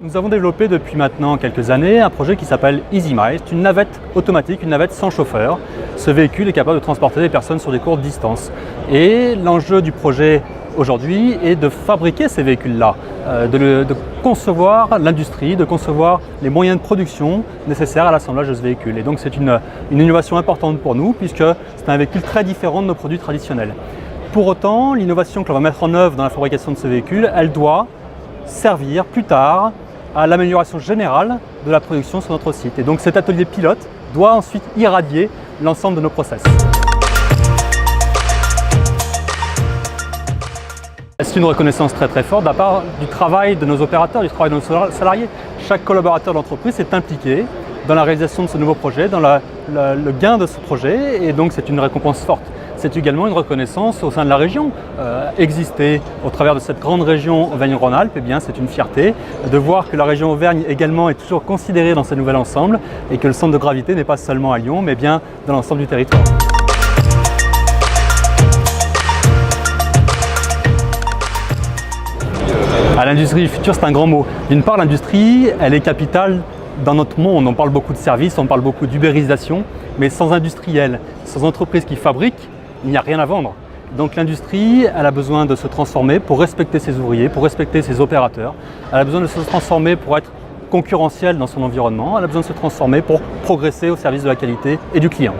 Nous avons développé depuis maintenant quelques années un projet qui s'appelle EasyMile. C'est une navette automatique, une navette sans chauffeur. Ce véhicule est capable de transporter des personnes sur des courtes distances. Et l'enjeu du projet aujourd'hui est de fabriquer ces véhicules-là, de concevoir l'industrie, de concevoir les moyens de production nécessaires à l'assemblage de ce véhicule. Et donc c'est une innovation importante pour nous puisque c'est un véhicule très différent de nos produits traditionnels. Pour autant, l'innovation que l'on va mettre en œuvre dans la fabrication de ce véhicule, elle doit servir plus tard à l'amélioration générale de la production sur notre site. Et donc cet atelier pilote doit ensuite irradier l'ensemble de nos process. C'est une reconnaissance très forte de la part du travail de nos opérateurs, du travail de nos salariés. Chaque collaborateur de l'entreprise est impliqué dans la réalisation de ce nouveau projet, dans le gain de ce projet, et donc c'est une récompense forte. C'est également une reconnaissance au sein de la région. Exister au travers de cette grande région Auvergne-Rhône-Alpes, eh bien c'est une fierté de voir que la région Auvergne également est toujours considérée dans ce nouvel ensemble et que le centre de gravité n'est pas seulement à Lyon, mais bien dans l'ensemble du territoire. À l'industrie du futur, c'est un grand mot. D'une part, l'industrie, elle est capitale dans notre monde. On parle beaucoup de services, on parle beaucoup d'ubérisation, mais sans industriels, sans entreprises qui fabriquent, il n'y a rien à vendre. Donc l'industrie, elle a besoin de se transformer pour respecter ses ouvriers, pour respecter ses opérateurs. Elle a besoin de se transformer pour être concurrentielle dans son environnement. Elle a besoin de se transformer pour progresser au service de la qualité et du client.